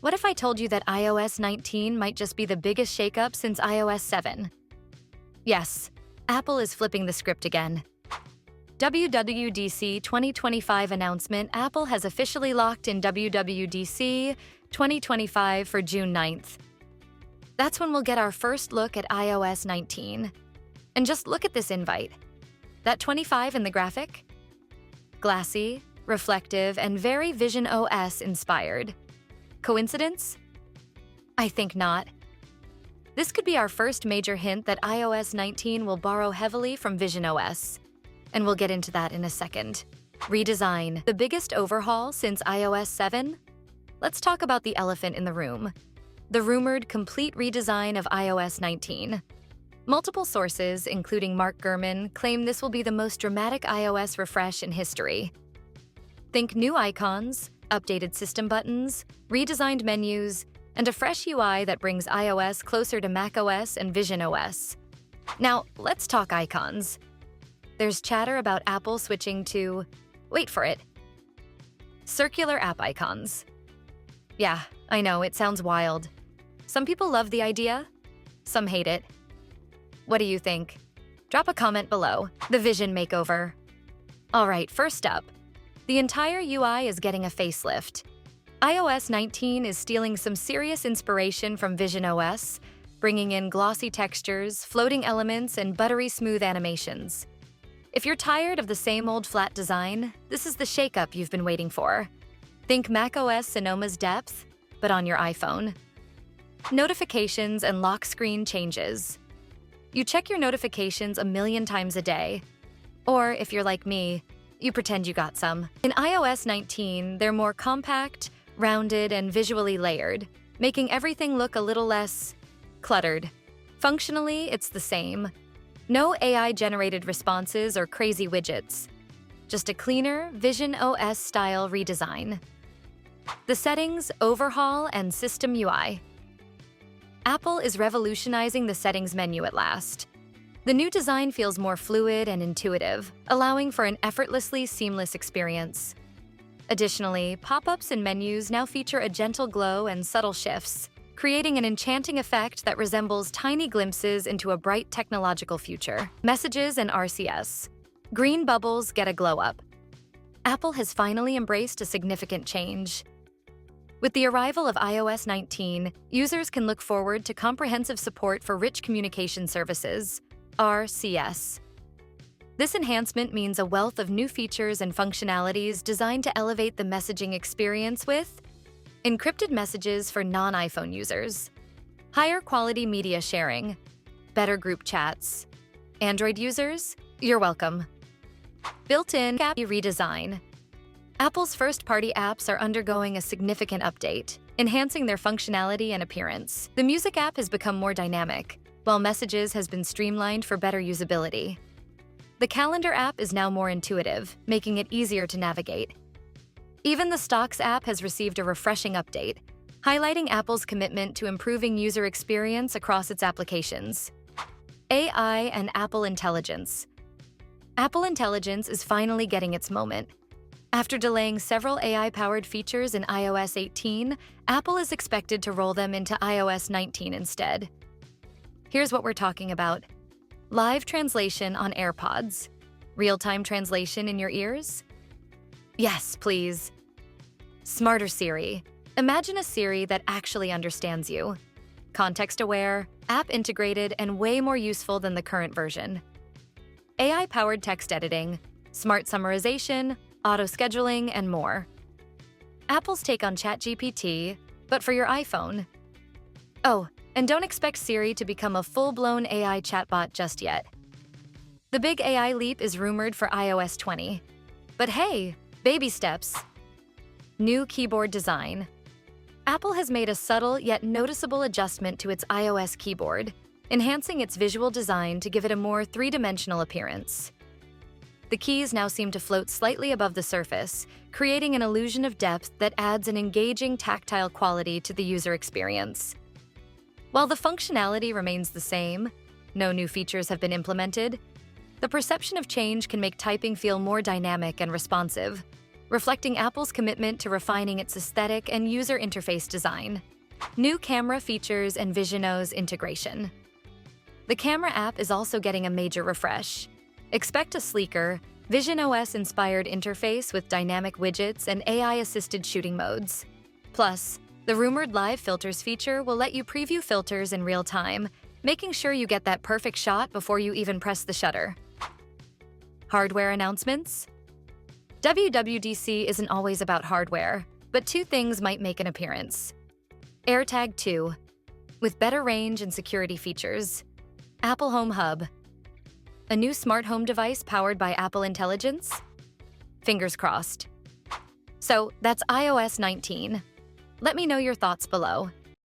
What if I told you that iOS 19 might just be the biggest shakeup since iOS 7? Yes, Apple is flipping the script again. WWDC 2025 announcement: Apple has officially locked in WWDC 2025 for June 9th. That's when we'll get our first look at iOS 19. And just look at this invite. That 25 in the graphic? Glassy, reflective, and very VisionOS-inspired. Coincidence? I think not. This could be our first major hint that iOS 19 will borrow heavily from VisionOS, and we'll get into that in a second. Redesign, the biggest overhaul since iOS 7? Let's talk about the elephant in the room: the rumored complete redesign of iOS 19. Multiple sources, including Mark Gurman, claim this will be the most dramatic iOS refresh in history. Think new icons, updated system buttons, redesigned menus, and a fresh UI that brings iOS closer to macOS and VisionOS. Now, let's talk icons. There's chatter about Apple switching to, wait for it, circular app icons. Yeah, I know, it sounds wild. Some people love the idea, some hate it. What do you think? Drop a comment below. The Vision makeover. All right, first up, the entire UI is getting a facelift. iOS 19 is stealing some serious inspiration from VisionOS, bringing in glossy textures, floating elements, and buttery smooth animations. If you're tired of the same old flat design, this is the shakeup you've been waiting for. Think macOS Sonoma's depth, but on your iPhone. Notifications and lock screen changes. You check your notifications a million times a day. Or, if you're like me, you pretend you got some. In iOS 19, they're more compact, rounded, and visually layered, making everything look a little less cluttered. Functionally, it's the same. No AI-generated responses or crazy widgets. Just a cleaner, VisionOS-style redesign. The settings, overhaul, and system UI. Apple is revolutionizing the settings menu at last. The new design feels more fluid and intuitive, allowing for an effortlessly seamless experience. Additionally, pop-ups and menus now feature a gentle glow and subtle shifts, creating an enchanting effect that resembles tiny glimpses into a bright technological future. Messages and RCS. Green bubbles get a glow-up. Apple has finally embraced a significant change. With the arrival of iOS 19, users can look forward to comprehensive support for rich communication services, RCS. This enhancement means a wealth of new features and functionalities designed to elevate the messaging experience with encrypted messages for non-iPhone users, higher quality media sharing, better group chats. Android users, you're welcome. Built-in UI Redesign. Apple's first-party apps are undergoing a significant update, enhancing their functionality and appearance. The Music app has become more dynamic, while Messages has been streamlined for better usability. The Calendar app is now more intuitive, making it easier to navigate. Even the Stocks app has received a refreshing update, highlighting Apple's commitment to improving user experience across its applications. AI and Apple Intelligence. Apple Intelligence is finally getting its moment. After delaying several AI-powered features in iOS 18, Apple is expected to roll them into iOS 19 instead. Here's what we're talking about. Live translation on AirPods. Real-time translation in your ears? Yes, please. Smarter Siri. Imagine a Siri that actually understands you. Context-aware, app-integrated, and way more useful than the current version. AI-powered text editing, smart summarization, auto-scheduling, and more. Apple's take on ChatGPT, but for your iPhone. Oh, and don't expect Siri to become a full-blown AI chatbot just yet. The big AI leap is rumored for iOS 20. But hey, baby steps. New keyboard design. Apple has made a subtle yet noticeable adjustment to its iOS keyboard, enhancing its visual design to give it a more three-dimensional appearance. The keys now seem to float slightly above the surface, creating an illusion of depth that adds an engaging tactile quality to the user experience. While the functionality remains the same, no new features have been implemented, the perception of change can make typing feel more dynamic and responsive. reflecting Apple's commitment to refining its aesthetic and user interface design. New camera features and VisionOS integration. The camera app is also getting a major refresh. Expect a sleeker, VisionOS-inspired interface with dynamic widgets and AI-assisted shooting modes. Plus, the rumored Live Filters feature will let you preview filters in real time, making sure you get that perfect shot before you even press the shutter. Hardware announcements? WWDC isn't always about hardware, but two things might make an appearance. AirTag 2, with better range and security features. Apple Home Hub, a new smart home device powered by Apple Intelligence? Fingers crossed. So that's iOS 19. Let me know your thoughts below.